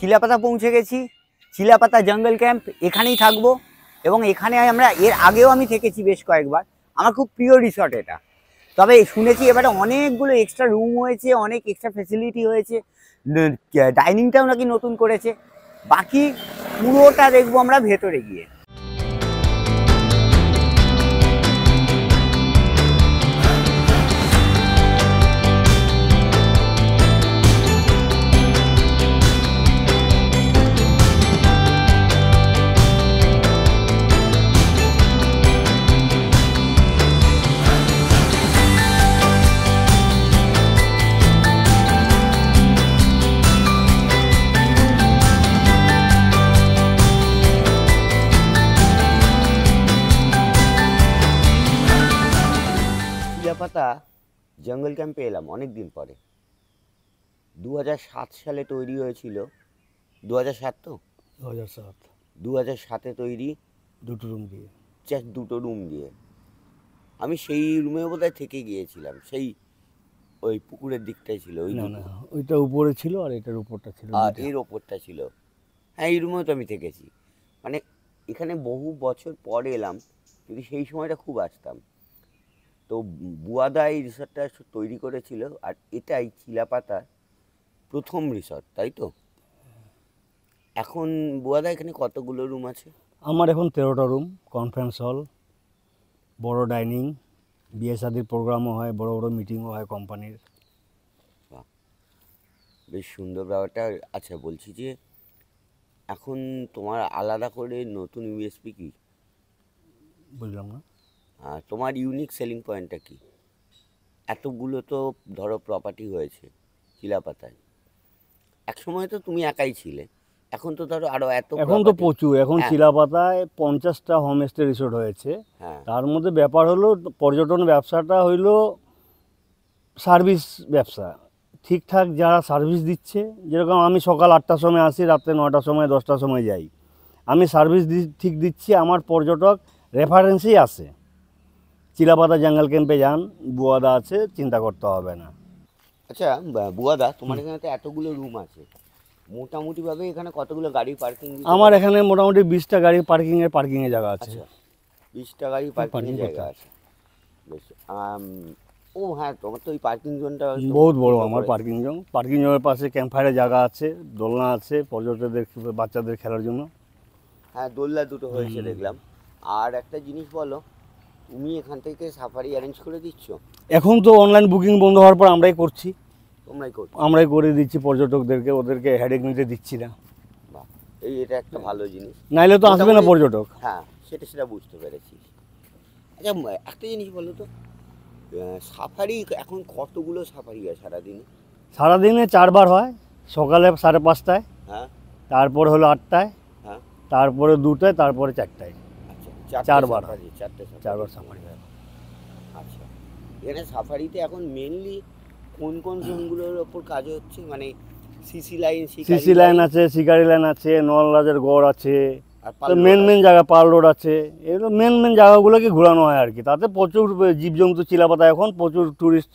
চিলাপাতা পৌঁছে গেছি। চিলাপাতা জঙ্গল ক্যাম্প, এখানেই থাকবো এবং এখানে আমরা এর আগেও আমি থেকেছি বেশ কয়েকবার। আমার খুব প্রিয় রিসর্ট এটা। তবে শুনেছি এবারে অনেকগুলো এক্সট্রা রুম হয়েছে, অনেক এক্সট্রা ফেসিলিটি হয়েছে, ডাইনিংটাও নাকি নতুন করেছে। বাকি পুরোটা দেখবো আমরা ভেতরে গিয়ে। চিলাপাতা জঙ্গল ক্যাম্পে এলাম অনেক দিন পরে। 2007 সালে তৈরি হয়েছিল। 2007 তো 2007 তৈরি, দুটো রুম দিয়ে, দুটো রুম দিয়ে। আমি সেই রুমে বোধহয় থেকে গিয়েছিলাম, সেই ওই পুকুরের দিকটাই ছিল। ওই না ওইটা উপরে ছিল আর এটার উপরটা ছিল, আর এর ওপরটা ছিল। হ্যাঁ, এই রুমেও তো আমি থেকেছি। মানে এখানে বহু বছর পরে এলাম, যদি সেই সময়টা খুব আসতাম। তো বুয়াদা এই রিসর্টটা তৈরি করেছিল, আর এটাই চিলাপাতার প্রথম রিসর্ট, তাই তো? এখন বুয়াদা এখানে কতগুলো রুম আছে? আমার এখন 13টা রুম, কনফারেন্স হল, বড় ডাইনিং, বিয়ে শাদির প্রোগ্রামও হয়, বড় বড় মিটিংও হয় কোম্পানির। বেশ সুন্দর ব্যাপারটা। আচ্ছা, বলছি যে এখন তোমার আলাদা করে নতুন ইউএসপি কি? বুঝলাম না। তোমার ইউনিক সেলিং পয়েন্টটা কি? এতগুলো তো ধরো প্রপার্টি হয়েছে চিলাপাতায়, একসময় তো তুমি একাই ছিলে, এখন তো ধরো আরো এখন তো প্রচুর। এখন চিলাপাতায় 50টা হোমস্টে রিসোর্ট হয়েছে। তার মধ্যে ব্যাপার হলো পর্যটন ব্যবসাটা হইলো সার্ভিস ব্যবসা। ঠিকঠাক যারা সার্ভিস দিচ্ছে, যেরকম আমি সকাল 8টার সময় আসি, রাত্রে 9টার সময় 10টার সময় যাই, আমি সার্ভিস ঠিক দিচ্ছি, আমার পর্যটক রেফারেন্সেই আসে। চিলাপাতা জঙ্গল ক্যাম্পে যান, বুয়াদা আছে, চিন্তা করতে হবে না। আচ্ছা বুয়াদা, তোমার এখানে তো এতগুলো রুম আছে, মোটামুটিভাবে এখানে কতগুলো গাড়ি পার্কিং? আমার এখানে মোটামুটি 20টা গাড়ি পার্কিংয়ে জায়গা আছে। 20টা গাড়ি পার্কিং জায়গা আছে, বেশ। ও হ্যাঁ, তোমার তো ওই পার্কিং জোনটা বহুত বড়। আমার পার্কিং জোনের পাশে ক্যাম্প ফায়ারের জায়গা আছে, দোলনা আছে পর্যটকদের, বাচ্চাদের খেলার জন্য। হ্যাঁ, দোলনা দুটো হয়েছে দেখলাম। আর একটা জিনিস বলো, তুমি এখান থেকে সাফারি অ্যারেঞ্জ করে দিচ্ছ? এখন তো অনলাইন বুকিং বন্ধ হওয়ার পর আমরাই করছি। আমরাই করে দিচ্ছি পর্যটকদেরকে, ওদেরকে হেডেক নিতে দিচ্ছি না। বাহ, এটা একটা ভালো জিনিস, নাইলে তো আসবে না পর্যটক। হ্যাঁ, সেটা বুঝতে পেরেছি। আচ্ছা, একটা জিনিস বলো তো, সাফারি এখন কতগুলো সাফারি হয় সারাদিনে? সারাদিনে 4বার হয়, সকালে 5:30টায়, হ্যাঁ, তারপরে হলো 8টায়, হ্যাঁ, তারপরে 2টায়, তারপরে 4টায়। আচ্ছা, 4বার হয়, 4বার সাফারি হয়। আচ্ছা, এখানে সাফারিতে এখন মেনলি কোন কোন জোনগুলোর ওপর কাজ হচ্ছে? মানে সিসি লাইন আছে, শিকারি লাইন আছে, নলরাজের গড় আছে, তো মেন জায়গা পার্ল রোড আছে। এগুলো মেন জায়গাগুলোকে ঘোরানো হয় আর কি। তাতে প্রচুর জীবজন্তু, চিলাপাতা এখন প্রচুর টুরিস্ট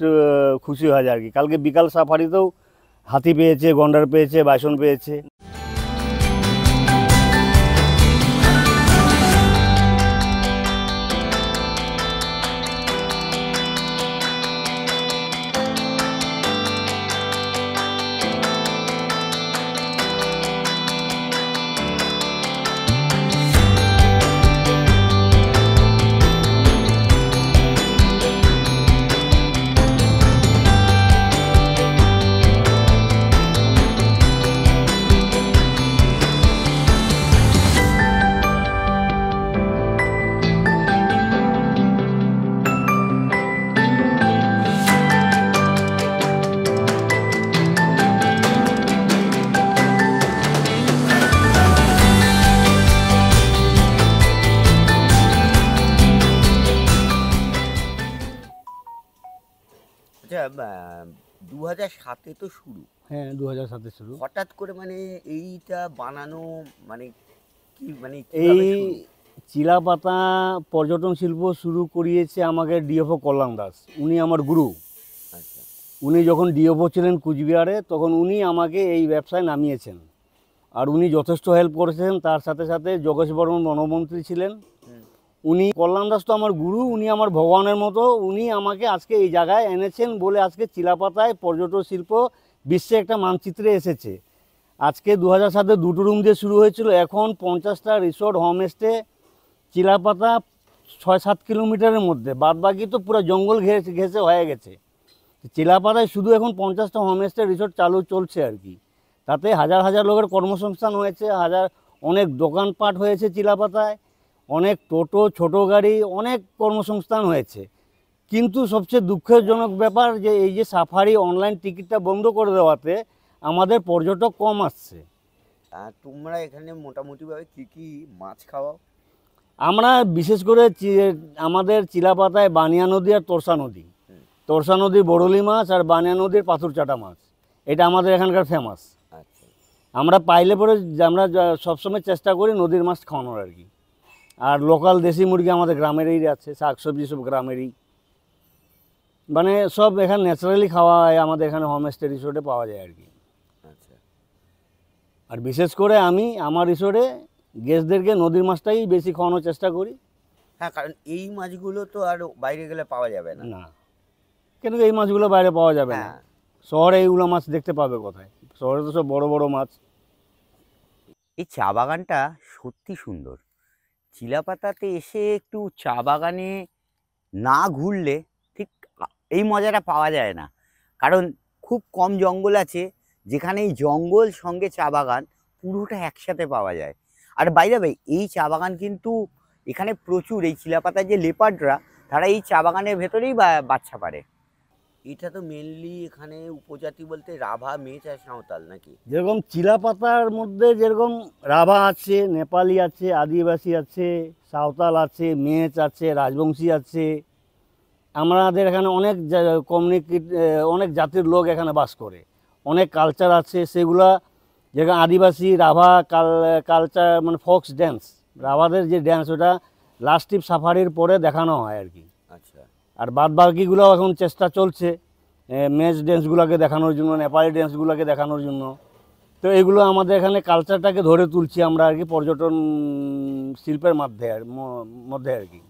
খুশি হয়ে যায় আর কি। কালকে বিকাল সাফারিতেও হাতি পেয়েছে, গন্ডার পেয়েছে, বাইসন পেয়েছে। আচ্ছা, 2007-এ তো শুরু। হ্যাঁ, 2007-এ শুরু। হঠাৎ করে মানে এইটা বানানো, মানে কি, মানে এই চিলাপাতা পর্যটন শিল্প শুরু করিয়েছে আমাকে ডিএফও কল্যাণ দাস। উনি আমার গুরু। আচ্ছা, উনি যখন ডিএফও ছিলেন কুচবিহারে, তখন উনি আমাকে এই ব্যবসায় নামিয়েছেন। আর উনি যথেষ্ট হেল্প করেছেন। তার সাথে সাথে যোগেশ বর্মন বনমন্ত্রী ছিলেন, উনি কল্যাণ দাস তো আমার গুরু, উনি আমার ভগবানের মতো। উনি আমাকে আজকে এই জায়গায় এনেছেন বলে আজকে চিলাপাতায় পর্যটন শিল্প বিশ্বে একটা মানচিত্রে এসেছে। আজকে 2007 2টো রুম দিয়ে শুরু হয়েছিল, এখন 50টা রিসোর্ট হোমস্টে চিলাপাতা 6-7 কিলোমিটারের মধ্যে, বাদ বাকি তো পুরো জঙ্গল ঘেঁষে হয়ে গেছে। চিলাপাতায় শুধু এখন 50টা হোমস্টে রিসোর্ট চালু চলছে আর কি। তাতে হাজার হাজার লোকের কর্মসংস্থান হয়েছে, অনেক দোকানপাট হয়েছে চিলাপাতায়, অনেক টোটো, ছোট গাড়ি, অনেক কর্মসংস্থান হয়েছে। কিন্তু সবচেয়ে দুঃখজনক ব্যাপার যে এই যে সাফারি অনলাইন টিকিটটা বন্ধ করে দেওয়াতে আমাদের পর্যটক কম আসছে। তোমরা এখানে মোটামুটিভাবে কী কী মাছ খাওয়াও? আমরা বিশেষ করে আমাদের চিলাপাতায় বানিয়া নদী আর তোরসা নদী, তোরসা নদীর বড়লি মাছ আর বানিয়া নদীর পাথরচাটা মাছ, এটা আমাদের এখানকার ফেমাস। আচ্ছা, আমরা পাইলে পরে আমরা সবসময় চেষ্টা করি নদীর মাছ খাওয়ানোর আর কি। আর লোকাল দেশি মুরগি আমাদের গ্রামেরই আছে, শাকসবজি সব গ্রামেরই, মানে সব এখানে ন্যাচারালি খাওয়া হয়, আমাদের এখানে হোমস্টে রিসোর্টে পাওয়া যায় আর কি। আচ্ছা। আর বিশেষ করে আমি আমার রিসোর্টে গেস্টদেরকে নদীর মাছটাই বেশি খাওয়ানোর চেষ্টা করি। হ্যাঁ, কারণ এই মাছগুলো তো আর বাইরে গেলে পাওয়া যাবে না। না, কেন এই মাছগুলো বাইরে পাওয়া যাবে না, হ্যাঁ। শহরে এইগুলো মাছ দেখতে পাবে কোথায়? শহরে তো সব বড় বড় মাছ। এই চা বাগানটা সত্যি সুন্দর। চিলাপাতাতে এসে একটু চা বাগানে না ঘুরলে ঠিক এই মজাটা পাওয়া যায় না। কারণ খুব কম জঙ্গল আছে যেখানে এই জঙ্গল সঙ্গে চা বাগান পুরোটা একসাথে পাওয়া যায়। আর বাই দ্য ওয়ে, এই চা বাগান কিন্তু এখানে প্রচুর, এই চিলাপাতার যে লেপার্ডরা তারা এই চা বাগানের ভেতরেই বাচ্চা পারে। এটা তো মেনলি এখানে উপজাতি বলতে রাভা, মেচ আর সাঁওতাল নাকি? যেরকম চিলাপাতার মধ্যে যেরকম রাভা আছে, নেপালি আছে, আদিবাসী আছে, সাঁওতাল আছে, মেচ আছে, রাজবংশী আছে। আমাদের এখানে অনেক অনেক জাতির লোক এখানে বাস করে, অনেক কালচার আছে সেগুলা। যেখানে আদিবাসী রাভা কালচার মানে ফোকস ড্যান্স, রাভাদের যে ড্যান্স ওটা লাস্ট ট্রিপ সাফারির পরে দেখানো হয় আর কি। আচ্ছা। আর বাদ বাকিগুলো এখন চেষ্টা চলছে মেজ ড্যান্সগুলোকে দেখানোর জন্য, নেপালি ড্যান্সগুলোকে দেখানোর জন্য। তো এগুলো আমাদের এখানে কালচারটাকে ধরে তুলছি আমরা আর কি, পর্যটন শিল্পের মধ্যে আর কি।